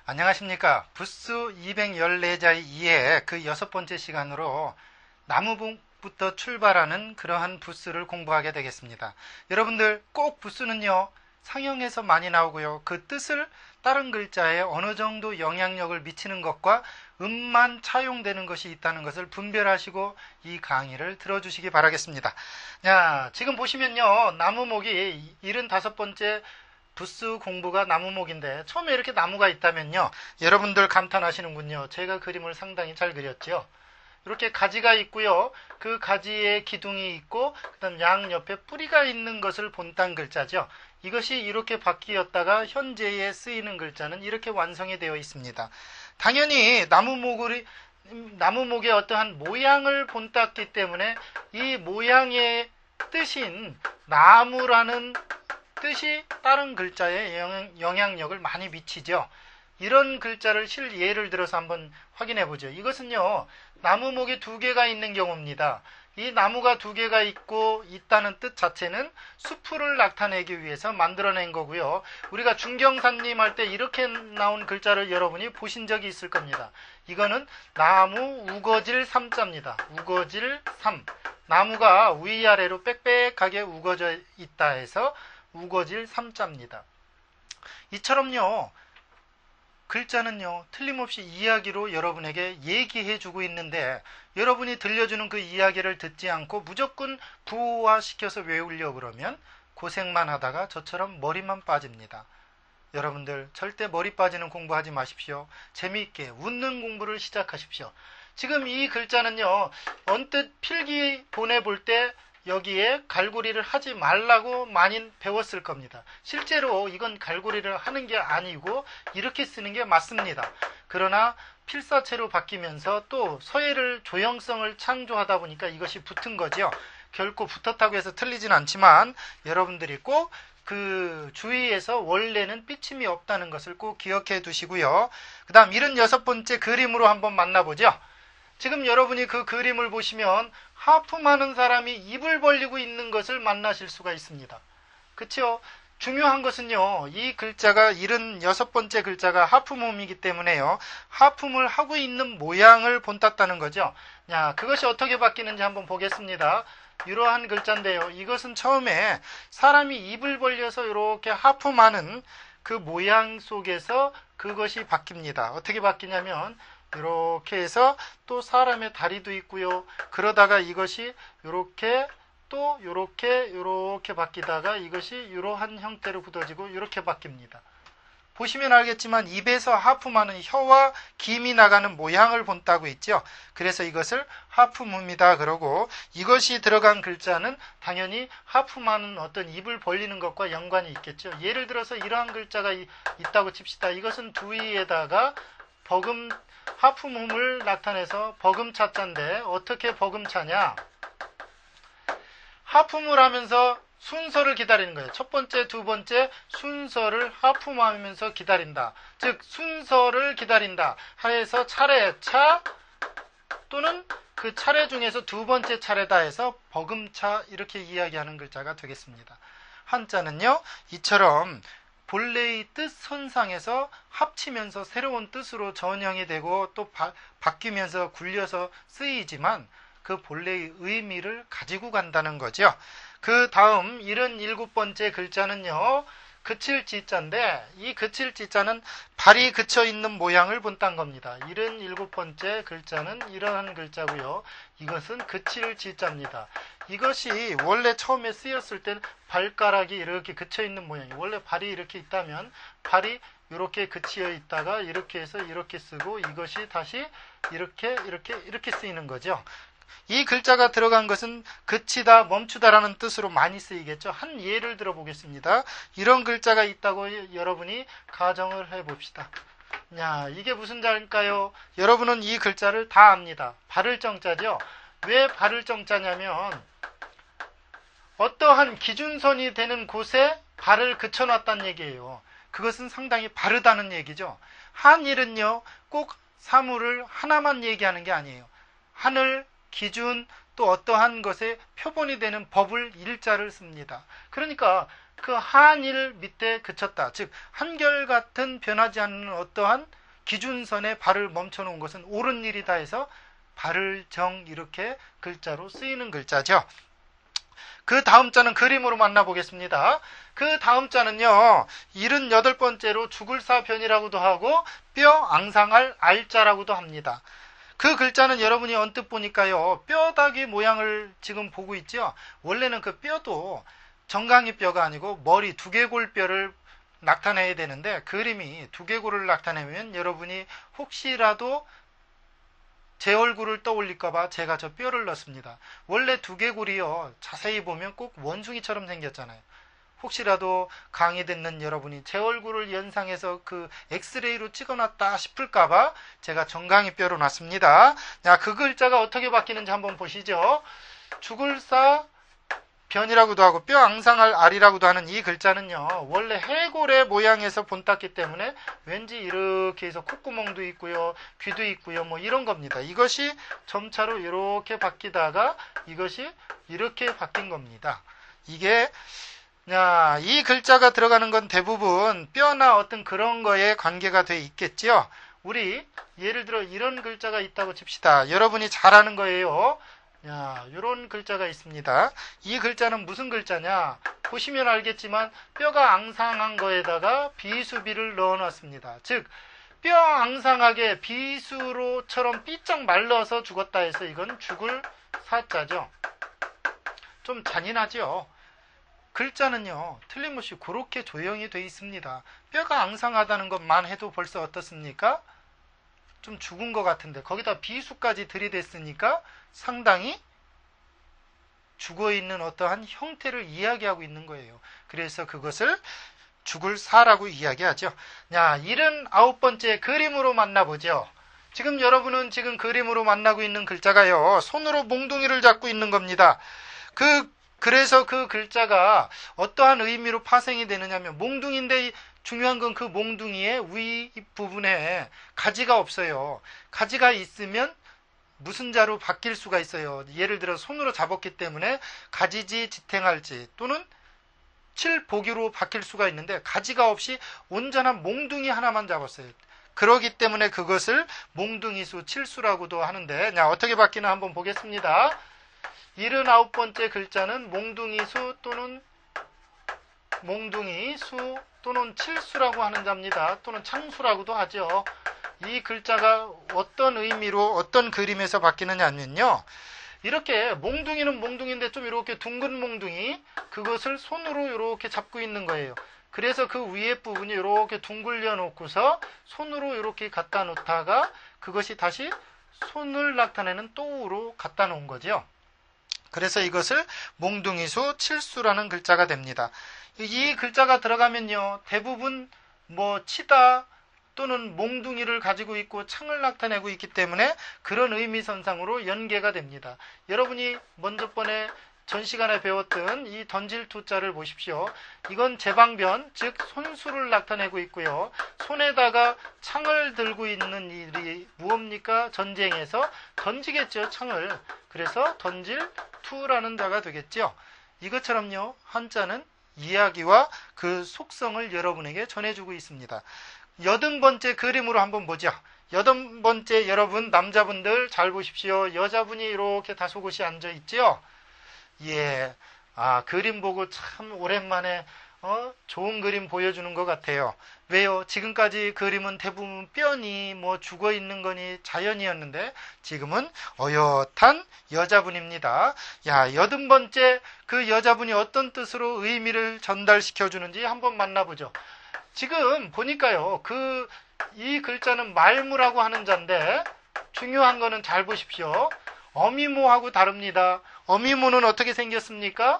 안녕하십니까. 부스 214자의 2의 그 6번째 시간으로 나무부터 출발하는 그러한 부스를 공부하게 되겠습니다. 여러분들 꼭 부스는요, 상형에서 많이 나오고요. 그 뜻을 다른 글자에 어느 정도 영향력을 미치는 것과 음만 차용되는 것이 있다는 것을 분별하시고 이 강의를 들어주시기 바라겠습니다. 자, 지금 보시면요, 나무목이 75번째 부스 공부가 나무목인데 처음에 이렇게 나무가 있다면요, 여러분들 감탄하시는군요. 제가 그림을 상당히 잘 그렸죠. 이렇게 가지가 있고요, 그 가지에 기둥이 있고 그 다음 양옆에 뿌리가 있는 것을 본딴 글자죠. 이것이 이렇게 바뀌었다가 현재에 쓰이는 글자는 이렇게 완성이 되어 있습니다. 당연히 나무목의 어떠한 모양을 본땄기 때문에 이 모양의 뜻인 나무라는 뜻이 다른 글자에 영향력을 많이 미치죠. 이런 글자를 예를 들어서 한번 확인해 보죠. 이것은요, 나무목이 2개가 있는 경우입니다. 이 나무가 2개가 있다는 뜻 자체는 수풀을 나타내기 위해서 만들어낸 거고요. 우리가 중경산림 할 때 이렇게 나온 글자를 여러분이 보신 적이 있을 겁니다. 이거는 나무 우거질 삼자입니다. 우거질 삼. 나무가 위아래로 빽빽하게 우거져 있다 해서 우거질 삼자입니다. 이처럼요, 글자는요, 틀림없이 이야기로 여러분에게 얘기해주고 있는데 여러분이 들려주는 그 이야기를 듣지 않고 무조건 부호화시켜서 외우려고 그러면 고생만 하다가 저처럼 머리만 빠집니다. 여러분들 절대 머리 빠지는 공부하지 마십시오. 재미있게 웃는 공부를 시작하십시오. 지금 이 글자는요, 언뜻 필기 보내볼 때 여기에 갈고리를 하지 말라고 많이 배웠을 겁니다. 실제로 이건 갈고리를 하는 게 아니고 이렇게 쓰는 게 맞습니다. 그러나 필사체로 바뀌면서 또 서예를 조형성을 창조하다 보니까 이것이 붙은 거죠. 결코 붙었다고 해서 틀리진 않지만 여러분들이 꼭 그 주위에서 원래는 삐침이 없다는 것을 꼭 기억해 두시고요. 그 다음 76번째 그림으로 한번 만나보죠. 지금 여러분이 그 그림을 보시면 하품하는 사람이 입을 벌리고 있는 것을 만나실 수가 있습니다. 그렇죠? 중요한 것은요, 이 글자가 76번째 글자가 하품음이기 때문에요, 하품을 하고 있는 모양을 본땄다는 거죠. 야, 그것이 어떻게 바뀌는지 한번 보겠습니다. 이러한 글자인데요, 이것은 처음에 사람이 입을 벌려서 이렇게 하품하는 그 모양 속에서 그것이 바뀝니다. 어떻게 바뀌냐면 이렇게 해서 또 사람의 다리도 있고요. 그러다가 이것이 이렇게 또 이렇게 바뀌다가 이것이 이러한 형태로 굳어지고 이렇게 바뀝니다. 보시면 알겠지만 입에서 하품하는 혀와 김이 나가는 모양을 본다고 있죠. 그래서 이것을 하품음이다 그러고, 이것이 들어간 글자는 당연히 하품하는 어떤 입을 벌리는 것과 연관이 있겠죠. 예를 들어서 이러한 글자가 있다고 칩시다. 이것은 두이에다가 하품음을 나타내서 버금차자인데 어떻게 버금차냐? 하품을 하면서 순서를 기다리는 거예요. 첫 번째, 두 번째 순서를 하품하면서 기다린다. 즉 순서를 기다린다 하여서 차례차 또는 그 차례 중에서 두 번째 차례다 해서 버금차, 이렇게 이야기하는 글자가 되겠습니다. 한자는요, 이처럼 본래의 뜻 선상에서 합치면서 새로운 뜻으로 전형이 되고 또 바뀌면서 굴려서 쓰이지만 그 본래의 의미를 가지고 간다는 거죠. 그 다음 77번째 글자는요, 그칠지자인데 이 그칠지자는 발이 그쳐 있는 모양을 본딴 겁니다. 77번째 글자는 이러한 글자고요. 이것은 그칠지자입니다. 이것이 원래 처음에 쓰였을 때는 발가락이 이렇게 그쳐 있는 모양이에요. 원래 발이 이렇게 있다면 발이 이렇게 그치어 있다가 이렇게 해서 이렇게 쓰고, 이것이 다시 이렇게 쓰이는 거죠. 이 글자가 들어간 것은 그치다, 멈추다라는 뜻으로 많이 쓰이겠죠. 한 예를 들어보겠습니다. 이런 글자가 있다고 여러분이 가정을 해봅시다. 야, 이게 무슨 자일까요? 여러분은 이 글자를 다 압니다. 바를 정자죠. 왜 바를 정자냐면 어떠한 기준선이 되는 곳에 발을 그쳐놨다는 얘기예요. 그것은 상당히 바르다는 얘기죠. 한일은요, 꼭 사물을 하나만 얘기하는 게 아니에요. 하늘, 기준, 또 어떠한 것에 표본이 되는 법을, 일자를 씁니다. 그러니까 그 한일 밑에 그쳤다. 즉 한결같은 변하지 않는 어떠한 기준선에 발을 멈춰 놓은 것은 옳은 일이다 해서 발을 정 이렇게 글자로 쓰이는 글자죠. 그 다음 자는 그림으로 만나보겠습니다. 그 다음 자는요, 78번째로 죽을사 변이라고도 하고 뼈 앙상할 알자라고도 합니다. 그 글자는 여러분이 언뜻 보니까요, 뼈다귀 모양을 지금 보고 있죠. 원래는 그 뼈도 정강이 뼈가 아니고 머리 두개골뼈를 나타내야 되는데, 그림이 두개골을 나타내면 여러분이 혹시라도 제 얼굴을 떠올릴까봐 제가 저 뼈를 넣습니다. 원래 두개골이요, 자세히 보면 꼭 원숭이처럼 생겼잖아요. 혹시라도 강의 듣는 여러분이 제 얼굴을 연상해서 그 엑스레이로 찍어놨다 싶을까봐 제가 정강이 뼈로 놨습니다. 자, 그 글자가 어떻게 바뀌는지 한번 보시죠. 죽을사 변이라고도 하고 뼈 앙상할 알이라고도 하는 이 글자는요, 원래 해골의 모양에서 본땄기 때문에 왠지 이렇게 해서 콧구멍도 있고요, 귀도 있고요, 뭐 이런 겁니다. 이것이 점차로 이렇게 바뀌다가 이것이 이렇게 바뀐 겁니다. 이게 이 글자가 들어가는 건 대부분 뼈나 어떤 그런 거에 관계가 돼 있겠죠. 우리 예를 들어 이런 글자가 있다고 칩시다. 여러분이 잘 아는 거예요. 이런 글자가 있습니다. 이 글자는 무슨 글자냐? 보시면 알겠지만 뼈가 앙상한 거에다가 비수비를 넣어놨습니다. 즉 뼈 앙상하게 비수로처럼 삐쩍 말라서 죽었다 해서 이건 죽을 사자죠. 좀 잔인하죠. 글자는요, 틀림없이 그렇게 조형이 되어 있습니다. 뼈가 앙상하다는 것만 해도 벌써 어떻습니까? 좀 죽은 것 같은데 거기다 비수까지 들이댔으니까 상당히 죽어있는 어떠한 형태를 이야기하고 있는 거예요. 그래서 그것을 죽을 사라고 이야기하죠. 79번째 그림으로 만나보죠. 지금 여러분은 지금 그림으로 만나고 있는 글자가요, 손으로 몽둥이를 잡고 있는 겁니다. 그래서 그 글자가 어떠한 의미로 파생이 되느냐면, 몽둥이인데 중요한 건 그 몽둥이의 위 부분에 가지가 없어요. 가지가 있으면 무슨 자로 바뀔 수가 있어요. 예를 들어 손으로 잡았기 때문에 가지지 지탱할지 또는 칠보기로 바뀔 수가 있는데, 가지가 없이 온전한 몽둥이 하나만 잡았어요. 그러기 때문에 그것을 몽둥이수 칠수라고도 하는데, 어떻게 바뀌나 한번 보겠습니다. 79번째 글자는 몽둥이수 또는 칠수라고 하는 자입니다. 또는 창수라고도 하죠. 이 글자가 어떤 의미로 어떤 그림에서 바뀌느냐 하면요, 이렇게 몽둥이는 몽둥이인데 좀 이렇게 둥근 몽둥이, 그것을 손으로 이렇게 잡고 있는 거예요. 그래서 그 위에 부분이 이렇게 둥글려 놓고서 손으로 이렇게 갖다 놓다가 그것이 다시 손을 나타내는 또우로 갖다 놓은 거죠. 그래서 이것을 몽둥이수 칠수라는 글자가 됩니다. 이 글자가 들어가면요, 대부분 치다 또는 몽둥이를 가지고 있고 창을 나타내고 있기 때문에 그런 의미선상으로 연계가 됩니다. 여러분이 먼저 번에 전 시간에 배웠던 이 던질 투자를 보십시오. 이건 제방변, 즉 손수를 나타내고 있고요. 손에다가 창을 들고 있는 일이 무엇입니까? 전쟁에서 던지겠죠, 창을. 그래서 던질 투라는 자가 되겠죠. 이것처럼요, 한자는 이야기와 그 속성을 여러분에게 전해주고 있습니다. 80번째 그림으로 한번 보죠. 80번째 여러분, 남자분들 잘 보십시오. 여자분이 이렇게 다소곳이 앉아 있죠. 그림 보고 참 오랜만에 좋은 그림 보여주는 것 같아요. 왜요? 지금까지 그림은 대부분 뼈니 죽어 있는 거니 자연이었는데 지금은 어엿한 여자분입니다. 80번째 그 여자분이 어떤 뜻으로 의미를 전달시켜 주는지 한번 만나보죠. 지금 보니까요, 이 글자는 말무라고 하는 자인데, 중요한 거는 잘 보십시오. 어미모하고 다릅니다. 어미모는 어떻게 생겼습니까?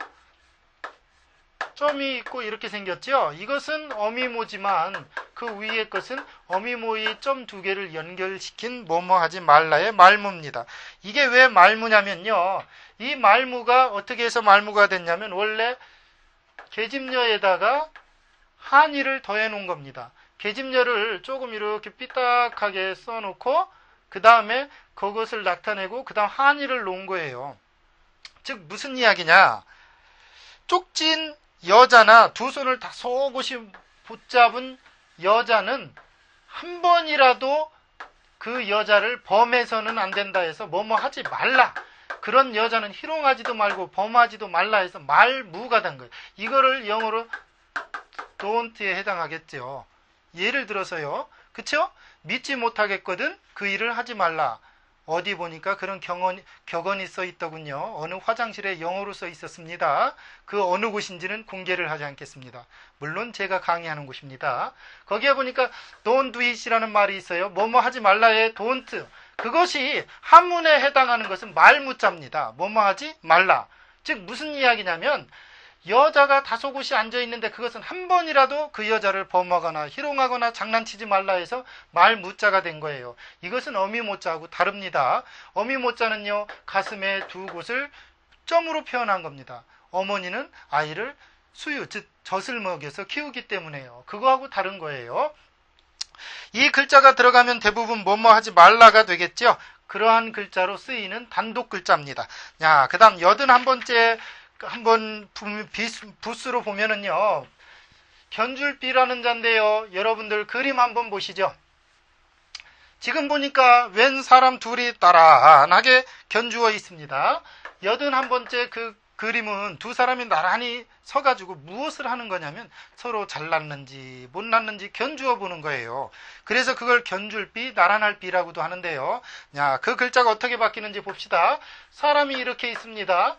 점이 있고 이렇게 생겼죠. 이것은 어미모지만 그 위에 것은 어미모의 점 두 개를 연결시킨 뭐뭐하지 말라의 말무입니다. 이게 왜 말무냐면요, 이 말무가 어떻게 해서 말무가 됐냐면 원래 계집녀에다가 한이를 더해 놓은 겁니다. 계집녀를 조금 이렇게 삐딱하게 써놓고 그 다음에 그것을 나타내고 그 다음 한이를 놓은 거예요. 즉 무슨 이야기냐, 쪽진 여자나 두 손을 다 소곳이 붙잡은 여자는 한 번이라도 그 여자를 범해서는 안 된다 해서 뭐뭐 하지 말라. 그런 여자는 희롱하지도 말고 범하지도 말라 해서 말무가 된 거예요. 이거를 영어로 don't에 해당하겠죠. 예를 들어서요. 그쵸? 믿지 못하겠거든 그 일을 하지 말라. 어디 보니까 그런 격언이 써 있더군요. 어느 화장실에 영어로 써 있었습니다. 그 어느 곳인지는 공개를 하지 않겠습니다. 물론 제가 강의하는 곳입니다. 거기에 보니까 don't do it이라는 말이 있어요. 뭐뭐 하지 말라의 don't. 그것이 한문에 해당하는 것은 말무자입니다. 뭐뭐 하지 말라. 즉 무슨 이야기냐면 여자가 다소곳이 앉아있는데 그것은 한 번이라도 그 여자를 범하거나 희롱하거나 장난치지 말라 해서 말무자가 된 거예요. 이것은 어미모자하고 다릅니다. 어미모자는요 가슴의 두 곳을 점으로 표현한 겁니다. 어머니는 아이를 수유, 즉 젖을 먹여서 키우기 때문에요. 그거하고 다른 거예요. 이 글자가 들어가면 대부분 뭐뭐 하지 말라가 되겠죠. 그러한 글자로 쓰이는 단독 글자입니다. 자, 그 다음 81번째 한번 부스로 보면은요. 견줄비라는 자인데요. 여러분들 그림 한번 보시죠. 지금 보니까 웬 사람 둘이 나란하게 견주어 있습니다. 81번째 그 그림은 두 사람이 나란히 서가지고 무엇을 하는 거냐면 서로 잘났는지 못났는지 견주어 보는 거예요. 그래서 그걸 견줄비, 나란할 비라고도 하는데요. 자, 그 글자가 어떻게 바뀌는지 봅시다. 사람이 이렇게 있습니다.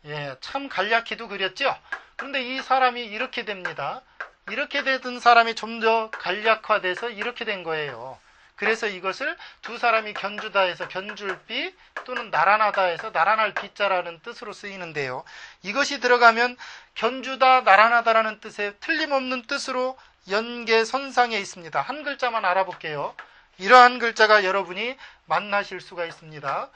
예, 참 간략히도 그렸죠. 그런데 이 사람이 이렇게 됩니다. 이렇게 되던 사람이 좀 더 간략화돼서 이렇게 된 거예요. 그래서 이것을 두 사람이 견주다 해서 견줄비 또는 나란하다 해서 나란할 비자라는 뜻으로 쓰이는데요. 이것이 들어가면 견주다 나란하다라는 뜻에 틀림없는 뜻으로 연계선상에 있습니다. 한 글자만 알아볼게요. 이러한 글자가 여러분이 만나실 수가 있습니다.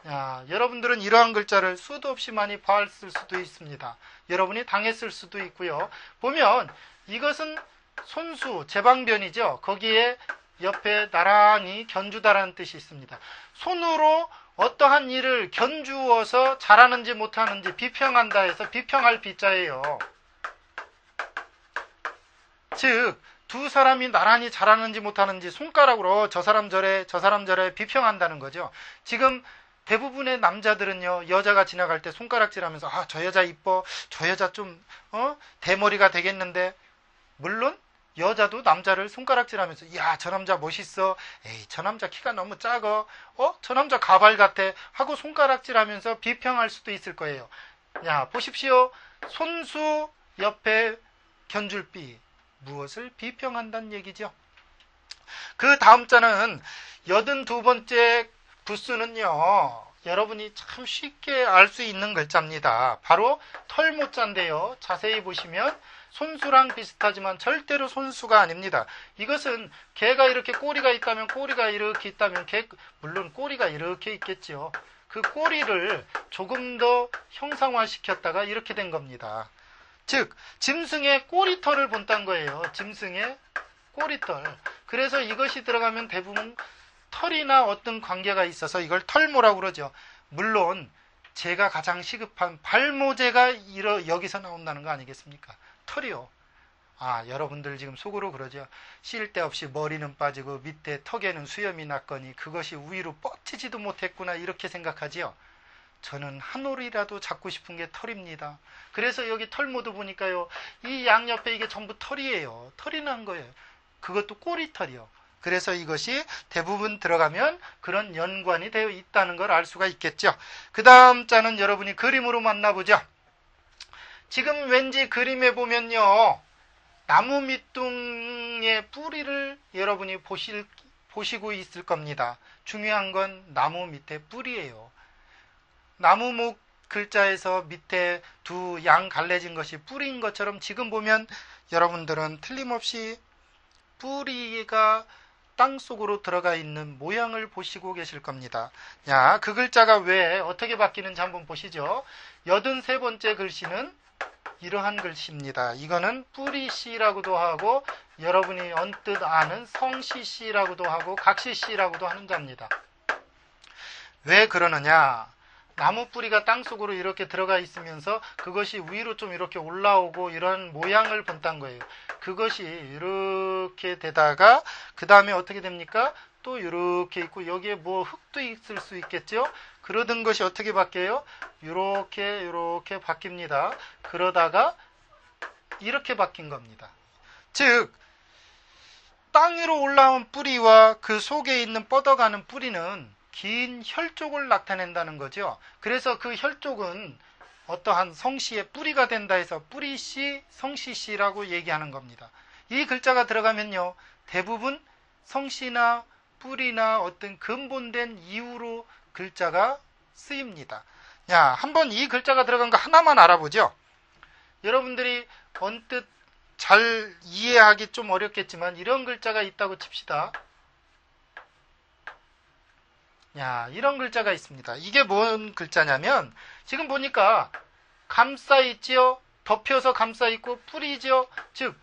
야, 여러분들은 이러한 글자를 수도 없이 많이 봤을 수도 있습니다. 여러분이 당했을 수도 있고요. 보면 이것은 손수, 제방변이죠. 거기에 옆에 나란히 견주다라는 뜻이 있습니다. 손으로 어떠한 일을 견주어서 잘하는지 못하는지 비평한다 해서 비평할 비자예요. 즉 두 사람이 나란히 잘하는지 못하는지 손가락으로 저 사람 저래 저 사람 저래 비평한다는 거죠. 지금 대부분의 남자들은요, 여자가 지나갈 때 손가락질하면서 아, 저 여자 이뻐, 저 여자 좀 대머리가 되겠는데, 물론 여자도 남자를 손가락질하면서 야, 저 남자 멋있어, 에이, 저 남자 키가 너무 작어, 저 남자 가발 같아 하고 손가락질하면서 비평할 수도 있을 거예요. 야, 보십시오. 손수 옆에 견줄비, 무엇을 비평한다는 얘기죠. 그 다음 자는 82번째 부스는요, 여러분이 참 쉽게 알 수 있는 글자입니다. 바로 털모자인데요. 자세히 보시면 손수랑 비슷하지만 절대로 손수가 아닙니다. 이것은 개가 이렇게 꼬리가 있다면 꼬리가 이렇게 있다면 물론 꼬리가 이렇게 있겠죠. 그 꼬리를 조금 더 형상화시켰다가 이렇게 된 겁니다. 즉 짐승의 꼬리털을 본다는 거예요. 짐승의 꼬리털. 그래서 이것이 들어가면 대부분 털이나 어떤 관계가 있어서 이걸 털모라고 그러죠. 물론 제가 가장 시급한 발모제가 여기서 나온다는 거 아니겠습니까? 털이요. 아, 여러분들 지금 속으로 그러죠. 쉴 데 없이 머리는 빠지고 밑에 턱에는 수염이 났거니 그것이 위로 뻗치지도 못했구나 이렇게 생각하지요. 저는 한 올이라도 잡고 싶은 게 털입니다. 그래서 여기 털모도 보니까요. 이 양옆에 이게 전부 털이에요. 털이 난 거예요. 그것도 꼬리털이요. 그래서 이것이 대부분 들어가면 그런 연관이 되어 있다는 걸 알 수가 있겠죠. 그 다음 자는 여러분이 그림으로 만나보죠. 지금 왠지 그림에 보면요. 나무 밑둥의 뿌리를 여러분이 보시고 있을 겁니다. 중요한 건 나무 밑에 뿌리예요. 나무목 글자에서 밑에 두 양 갈래진 것이 뿌리인 것처럼 지금 보면 여러분들은 틀림없이 뿌리가 땅속으로 들어가 있는 모양을 보시고 계실 겁니다. 야, 그 글자가 왜 어떻게 바뀌는지 한번 보시죠. 83번째 글씨는 이러한 글씨입니다. 이거는 뿌리씨라고도 하고 여러분이 언뜻 아는 성씨씨라고도 하고 각씨씨라고도 하는 자입니다. 왜 그러느냐? 나무 뿌리가 땅속으로 이렇게 들어가 있으면서 그것이 위로 좀 이렇게 올라오고 이런 모양을 본다는 거예요. 그것이 이렇게 되다가 그 다음에 어떻게 됩니까? 또 이렇게 있고 여기에 뭐 흙도 있을 수 있겠죠? 그러던 것이 어떻게 바뀌어요? 이렇게 바뀝니다. 그러다가 이렇게 바뀐 겁니다. 즉 땅 위로 올라온 뿌리와 그 속에 있는 뻗어가는 뿌리는 긴 혈족을 나타낸다는 거죠. 그래서 그 혈족은 어떠한 성씨의 뿌리가 된다 해서 뿌리씨, 성씨씨라고 얘기하는 겁니다. 이 글자가 들어가면요, 대부분 성씨나 뿌리나 어떤 근본된 이유로 글자가 쓰입니다. 야, 한번 이 글자가 들어간 거 하나만 알아보죠. 여러분들이 언뜻 잘 이해하기 좀 어렵겠지만 이런 글자가 있다고 칩시다. 야, 이런 글자가 있습니다. 이게 뭔 글자냐면 지금 보니까 감싸 있지요. 덮여서 감싸 있고 뿌리죠. 즉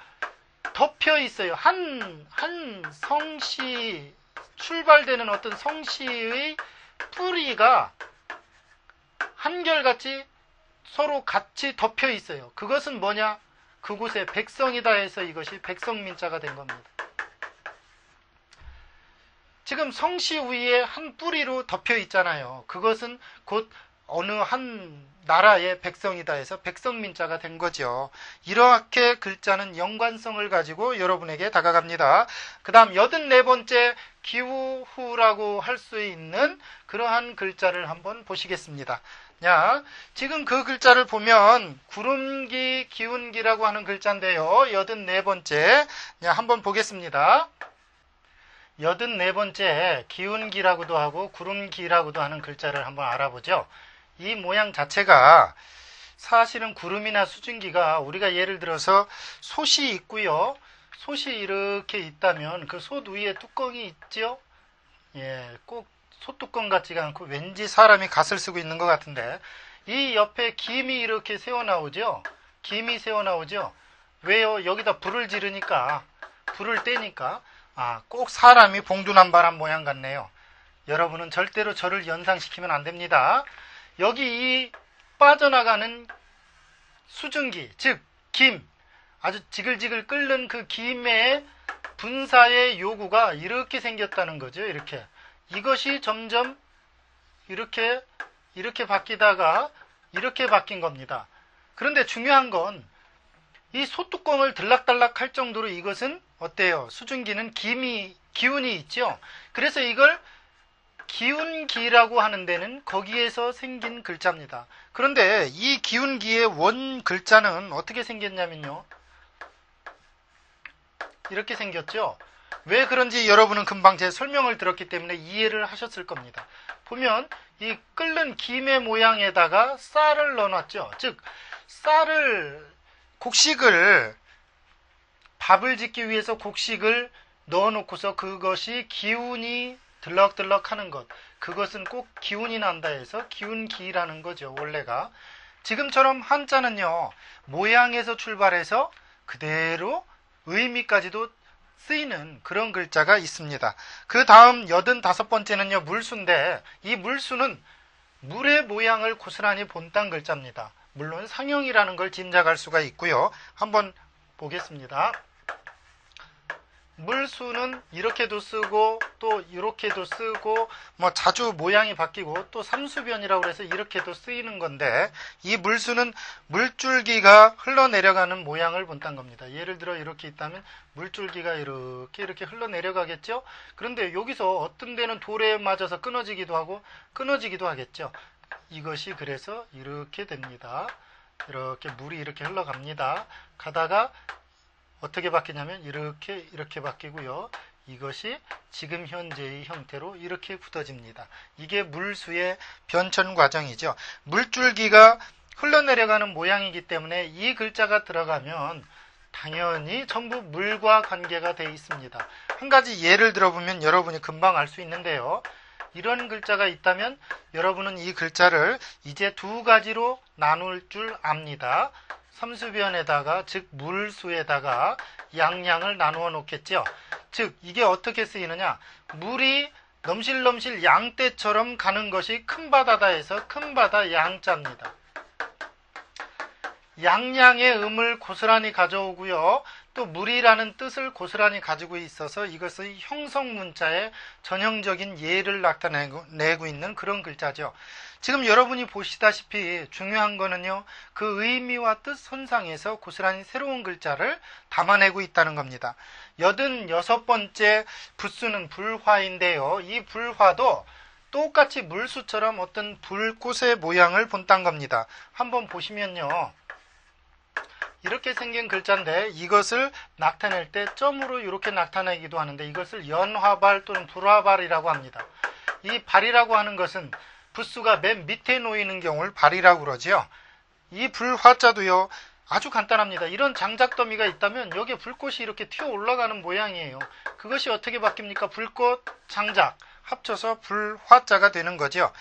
덮여 있어요. 한 성씨 출발되는 어떤 성씨의 뿌리가 한결같이 서로 같이 덮여 있어요. 그것은 뭐냐? 그곳에 백성이다 해서 이것이 백성민자가 된 겁니다. 지금 성씨 위에 한 뿌리로 덮여 있잖아요. 그것은 곧 어느 한 나라의 백성이다 해서 백성민자가 된 거죠. 이렇게 글자는 연관성을 가지고 여러분에게 다가갑니다. 그 다음 84번째 기우후라고 할 수 있는 그러한 글자를 한번 보시겠습니다. 야, 지금 그 글자를 보면 구름기, 기운기라고 하는 글자인데요. 84번째. 야, 한번 보겠습니다. 84번째 기운기라고도 하고 구름기라고도 하는 글자를 한번 알아보죠. 이 모양 자체가 사실은 구름이나 수증기가 우리가 예를 들어서 솥이 있고요. 솥이 이렇게 있다면 그 솥 위에 뚜껑이 있죠. 예, 꼭 솥뚜껑 같지가 않고 왠지 사람이 갓을 쓰고 있는 것 같은데 이 옆에 김이 이렇게 새어나오죠. 김이 새어나오죠. 왜요? 여기다 불을 지르니까, 불을 떼니까 꼭 사람이 봉두남발한 모양 같네요. 여러분은 절대로 저를 연상시키면 안 됩니다. 여기 이 빠져나가는 수증기, 즉 김, 아주 지글지글 끓는 그 김의 분사의 요구가 이렇게 생겼다는 거죠. 이렇게. 이것이 점점 이렇게 바뀌다가 이렇게 바뀐 겁니다. 그런데 중요한 건 이 솥뚜껑을 들락달락 할 정도로 이것은 어때요? 수증기는 기운이 있죠. 그래서 이걸 기운기라고 하는 데는 거기에서 생긴 글자입니다. 그런데 이 기운기의 원 글자는 어떻게 생겼냐면요. 이렇게 생겼죠. 왜 그런지 여러분은 금방 제 설명을 들었기 때문에 이해를 하셨을 겁니다. 보면 이 끓는 김의 모양에다가 쌀을 넣어놨죠. 즉 곡식을 밥을 짓기 위해서 곡식을 넣어놓고서 그것이 기운이 들럭들럭 하는 것, 그것은 꼭 기운이 난다 해서 기운기라는 거죠. 원래가 지금처럼 한자는요 모양에서 출발해서 그대로 의미까지도 쓰이는 그런 글자가 있습니다. 그 다음 85번째는요 물수인데 이 물수는 물의 모양을 고스란히 본딴 글자입니다. 물론 상형이라는 걸 짐작할 수가 있고요. 한번 보겠습니다. 물수는 이렇게도 쓰고 또 이렇게도 쓰고 뭐 자주 모양이 바뀌고 또 삼수변이라고 해서 이렇게도 쓰이는 건데 이 물수는 물줄기가 흘러내려가는 모양을 본딴 겁니다. 예를 들어 이렇게 있다면 물줄기가 이렇게 흘러내려가겠죠. 그런데 여기서 어떤 데는 돌에 맞아서 끊어지기도 하고 끊어지기도 하겠죠. 이것이 그래서 이렇게 됩니다. 이렇게 물이 이렇게 흘러갑니다. 가다가 어떻게 바뀌냐면 이렇게 바뀌고요. 이것이 지금 현재의 형태로 이렇게 굳어집니다. 이게 물수의 변천 과정이죠. 물줄기가 흘러내려가는 모양이기 때문에 이 글자가 들어가면 당연히 전부 물과 관계가 되어 있습니다. 한 가지 예를 들어보면 여러분이 금방 알 수 있는데요. 이런 글자가 있다면 여러분은 이 글자를 이제 두 가지로 나눌 줄 압니다. 삼수변에다가 즉 물수에다가 양양을 나누어 놓겠죠. 즉 이게 어떻게 쓰이느냐, 물이 넘실넘실 양떼처럼 가는 것이 큰바다다에서 큰바다 양자입니다. 양양의 음을 고스란히 가져오고요. 또 물이라는 뜻을 고스란히 가지고 있어서 이것의 형성문자의 전형적인 예를 나타내고 있는 그런 글자죠. 지금 여러분이 보시다시피 중요한 거는요. 그 의미와 뜻 선상에서 고스란히 새로운 글자를 담아내고 있다는 겁니다. 86번째 부수는 불화인데요. 이 불화도 똑같이 물수처럼 어떤 불꽃의 모양을 본딴 겁니다. 한번 보시면요. 이렇게 생긴 글자인데 이것을 나타낼 때 점으로 이렇게 나타내기도 하는데 이것을 연화발 또는 불화발이라고 합니다. 이 발이라고 하는 것은 부수가 맨 밑에 놓이는 경우를 발이라고 그러죠. 이 불화자도요. 아주 간단합니다. 이런 장작더미가 있다면 여기에 불꽃이 이렇게 튀어 올라가는 모양이에요. 그것이 어떻게 바뀝니까? 불꽃, 장작 합쳐서 불화자가 되는 거죠.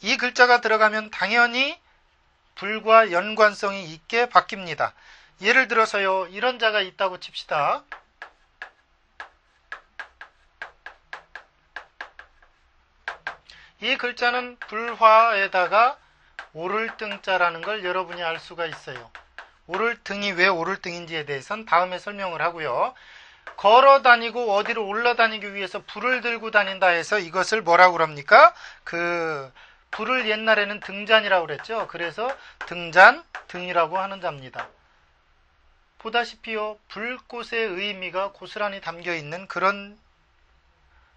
이 글자가 들어가면 당연히 불과 연관성이 있게 바뀝니다. 예를 들어서요. 이런 자가 있다고 칩시다. 이 글자는 불화에다가 오를등자라는 걸 여러분이 알 수가 있어요. 오를등이 왜 오를등인지에 대해서는 다음에 설명을 하고요. 걸어 다니고 어디로 올라다니기 위해서 불을 들고 다닌다 해서 이것을 뭐라고 그럽니까? 불을 옛날에는 등잔이라고 그랬죠. 그래서 등잔, 등이라고 하는 자입니다. 보다시피요. 불꽃의 의미가 고스란히 담겨있는 그런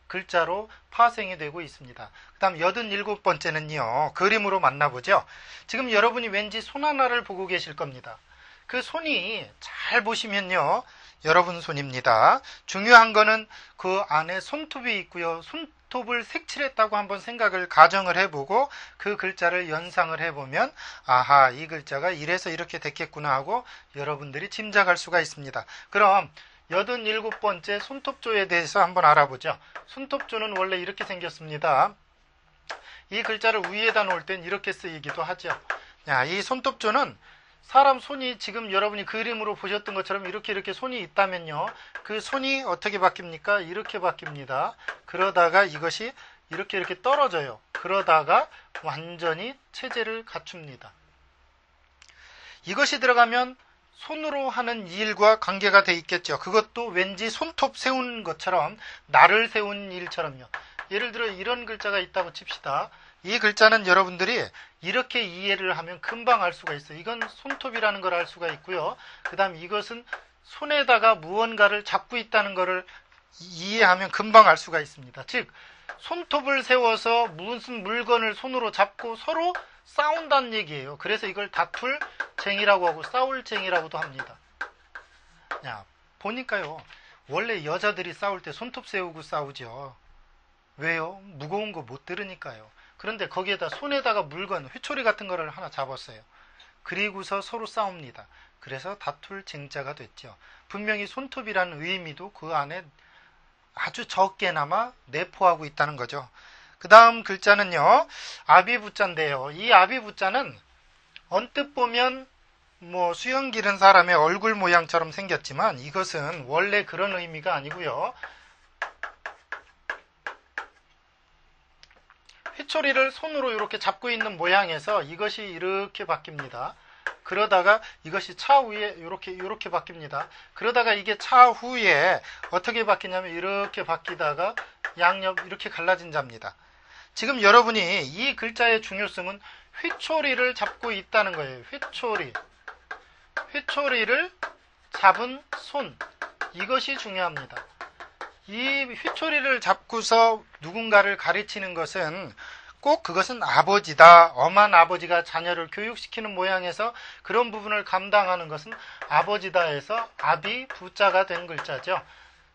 글자로 파생이 되고 있습니다. 그 다음 87번째는요. 그림으로 만나보죠. 지금 여러분이 왠지 손 하나를 보고 계실 겁니다. 그 손이 잘 보시면요. 여러분 손입니다. 중요한 거는 그 안에 손톱이 있고요. 손톱을 색칠했다고 한번 생각을 가정을 해보고 그 글자를 연상을 해보면 아하 이 글자가 이래서 이렇게 됐겠구나 하고 여러분들이 짐작할 수가 있습니다. 그럼 87번째 손톱조에 대해서 한번 알아보죠. 손톱조는 원래 이렇게 생겼습니다. 이 글자를 위에다 놓을 땐 이렇게 쓰이기도 하죠. 이 손톱조는 사람 손이 지금 여러분이 그림으로 보셨던 것처럼 이렇게 손이 있다면요. 그 손이 어떻게 바뀝니까? 이렇게 바뀝니다. 그러다가 이것이 이렇게 떨어져요. 그러다가 완전히 체제를 갖춥니다. 이것이 들어가면 손으로 하는 일과 관계가 돼 있겠죠. 그것도 왠지 손톱 세운 것처럼 날을 세운 일처럼요. 예를 들어 이런 글자가 있다고 칩시다. 이 글자는 여러분들이 이렇게 이해를 하면 금방 알 수가 있어요. 이건 손톱이라는 걸 알 수가 있고요. 그 다음 이것은 손에다가 무언가를 잡고 있다는 것을 이해하면 금방 알 수가 있습니다. 즉 손톱을 세워서 무슨 물건을 손으로 잡고 서로 싸운다는 얘기예요. 그래서 이걸 다툴쟁이라고 하고 싸울쟁이라고도 합니다. 보니까요. 원래 여자들이 싸울 때 손톱 세우고 싸우죠. 왜요? 무거운 거 못 들으니까요. 그런데 거기에다 손에다가 물건, 회초리 같은 거를 하나 잡았어요. 그리고서 서로 싸웁니다. 그래서 다툴쟁자가 됐죠. 분명히 손톱이라는 의미도 그 안에 아주 적게나마 내포하고 있다는 거죠. 그 다음 글자는요. 아비부자인데요. 이 아비부자는 언뜻 보면 수염 기른 사람의 얼굴 모양처럼 생겼지만 이것은 원래 그런 의미가 아니고요. 회초리를 손으로 이렇게 잡고 있는 모양에서 이것이 이렇게 바뀝니다. 그러다가 이것이 차후에 이렇게 바뀝니다. 그러다가 이게 차후에 어떻게 바뀌냐면 이렇게 바뀌다가 양옆 이렇게 갈라진 자입니다. 지금 여러분이 이 글자의 중요성은 회초리를 잡고 있다는 거예요. 회초리를 잡은 손. 이것이 중요합니다. 이 휘초리를 잡고서 누군가를 가르치는 것은 꼭 그것은 아버지다. 엄한 아버지가 자녀를 교육시키는 모양에서 그런 부분을 감당하는 것은 아버지다 해서 아비 부자가 된 글자죠.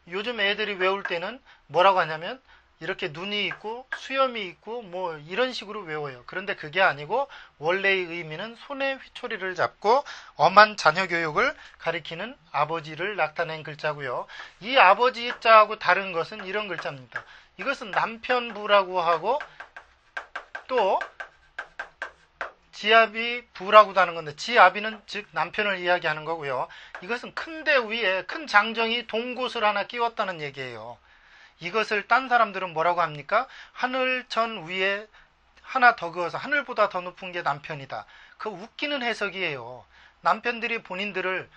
요즘 애들이 외울 때는 뭐라고 하냐면 이렇게 눈이 있고 수염이 있고 이런 식으로 외워요. 그런데 그게 아니고 원래의 의미는 손에 휘초리를 잡고 엄한 자녀 교육을 가리키는 아버지를 나타낸 글자고요. 이 아버지 자하고 다른 것은 이런 글자입니다. 이것은 남편부라고 하고 또 지아비 부라고도 하는 건데 지아비는 즉 남편을 이야기하는 거고요. 이것은 큰 대 위에 큰 장정이 동곳을 하나 끼웠다는 얘기예요. 이것을 딴 사람들은 뭐라고 합니까? 하늘천 위에 하나 더 그어서 하늘보다 더 높은 게 남편이다. 그 웃기는 해석이에요. 남편들이 본인들을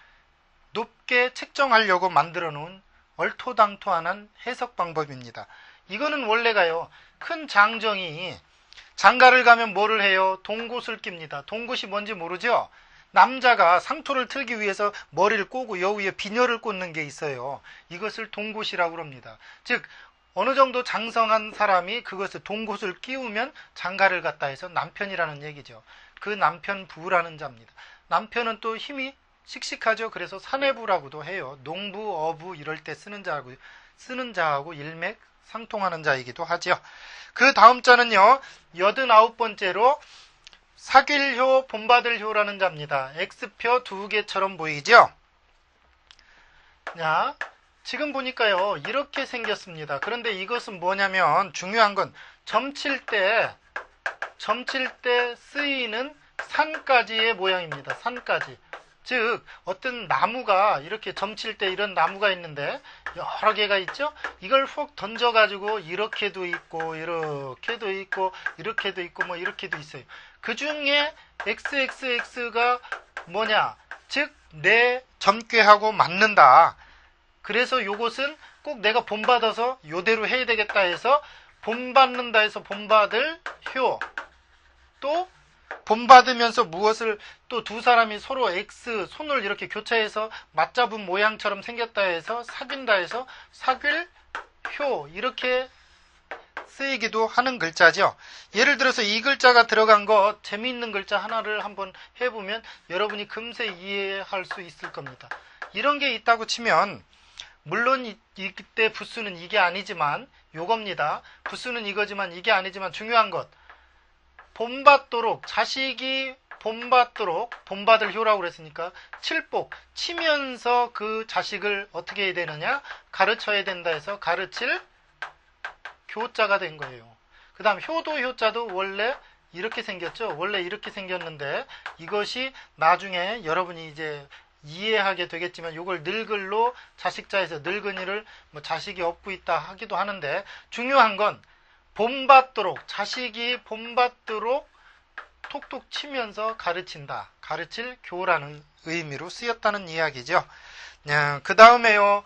높게 책정하려고 만들어 놓은 얼토당토한 해석 방법입니다. 이거는 원래가요, 큰 장정이 장가를 가면 뭐를 해요? 동곳을 낍니다. 동곳이 뭔지 모르죠? 남자가 상토를 틀기 위해서 머리를 꼬고 여위에 비녀를 꽂는 게 있어요. 이것을 동곳이라고 합니다. 즉 어느 정도 장성한 사람이 그것을 동곳을 끼우면 장가를 갔다 해서 남편이라는 얘기죠. 그 남편 부라는 자입니다. 남편은 또 힘이 씩씩하죠. 그래서 사내부라고도 해요. 농부, 어부 이럴 때 쓰는 자하고 일맥상통하는 자이기도 하죠. 그 다음 자는요, 89번째로 사귈효, 본받을효라는 자입니다. X표 두 개처럼 보이죠? 자, 지금 보니까요, 이렇게 생겼습니다. 그런데 이것은 뭐냐면, 중요한 건 점칠 때 쓰이는 산까지의 모양입니다. 산까지. 즉, 어떤 나무가 이렇게 점칠 때 이런 나무가 있는데, 여러 개가 있죠? 이걸 훅 던져가지고, 이렇게도 있고, 이렇게도 있고, 이렇게도 있고, 뭐, 이렇게도 있어요. 그 중에 XXX가 뭐냐? 즉, 내 점괘하고 맞는다. 그래서 요것은 꼭 내가 본받아서 요대로 해야 되겠다 해서 본받는다 해서 본받을 효. 또 본받으면서 무엇을 또 두 사람이 서로 X 손을 이렇게 교차해서 맞잡은 모양처럼 생겼다 해서 사귄다 해서 사귈 효. 이렇게 쓰이기도 하는 글자죠. 예를 들어서 이 글자가 들어간 거 재미있는 글자 하나를 한번 해보면 여러분이 금세 이해할 수 있을 겁니다. 이런 게 있다고 치면 물론 이때 부수는 이게 아니지만 요겁니다. 부수는 이거지만 이게 아니지만 중요한 것 본받도록 자식이 본받도록 본받을 효라고 그랬으니까 칠복 치면서 그 자식을 어떻게 해야 되느냐 가르쳐야 된다 해서 가르칠 교자가 된 거예요. 그 다음 효도 효자도 원래 이렇게 생겼죠. 원래 이렇게 생겼는데 이것이 나중에 여러분이 이제 이해하게 되겠지만 이걸 늙을로 자식자에서 늙은이를 뭐 자식이 업고 있다 하기도 하는데 중요한 건 본받도록 자식이 본받도록 톡톡 치면서 가르친다. 가르칠 교라는 의미로 쓰였다는 이야기죠. 그 다음에요.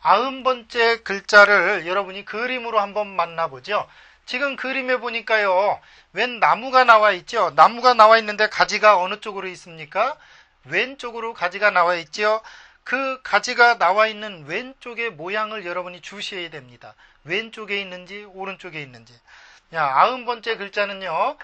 90번째 글자를 여러분이 그림으로 한번 만나보죠. 지금 그림에 보니까요. 웬 나무가 나와 있죠. 나무가 나와 있는데 가지가 어느 쪽으로 있습니까? 왼쪽으로 가지가 나와 있죠. 그 가지가 나와 있는 왼쪽의 모양을 여러분이 주셔야 됩니다. 왼쪽에 있는지 오른쪽에 있는지. 90번째 글자는요.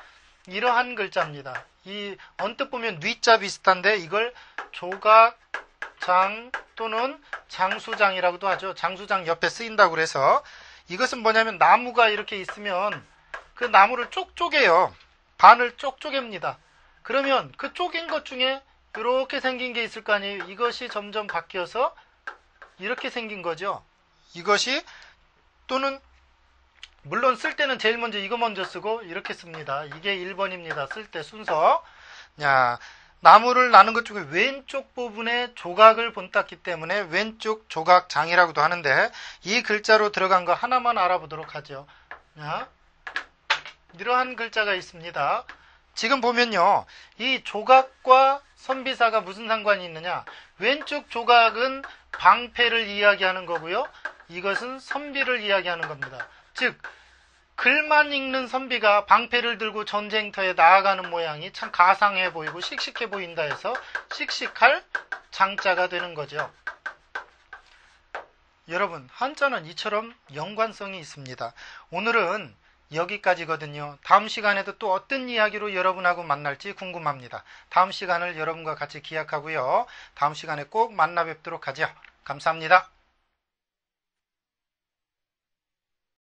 이러한 글자입니다. 이 언뜻 보면 뉘자 비슷한데 이걸 조각장 또는 장수장이라고도 하죠. 장수장 옆에 쓰인다고 그래서 이것은 뭐냐면 나무가 이렇게 있으면 그 나무를 쪽 쪼개요. 반을 쪽 쪼갭니다. 그러면 그 쪼갠 것 중에 이렇게 생긴 게 있을 거 아니에요. 이것이 점점 바뀌어서 이렇게 생긴 거죠. 이것이 또는 물론 쓸 때는 제일 먼저 이거 먼저 쓰고 이렇게 씁니다. 이게 1번입니다. 쓸 때 순서. 나무를 나눈 것 중에 왼쪽 부분에 조각을 본땄기 때문에 왼쪽 조각장이라고도 하는데 이 글자로 들어간 거 하나만 알아보도록 하죠. 이러한 글자가 있습니다. 지금 보면요. 이 조각과 선비사가 무슨 상관이 있느냐. 왼쪽 조각은 방패를 이야기하는 거고요. 이것은 선비를 이야기하는 겁니다. 즉 글만 읽는 선비가 방패를 들고 전쟁터에 나아가는 모양이 참 가상해 보이고 씩씩해 보인다 해서 씩씩할 장자가 되는 거죠. 여러분 한자는 이처럼 연관성이 있습니다. 오늘은 여기까지거든요. 다음 시간에도 또 어떤 이야기로 여러분하고 만날지 궁금합니다. 다음 시간을 여러분과 같이 기약하고요. 다음 시간에 꼭 만나 뵙도록 하죠. 감사합니다.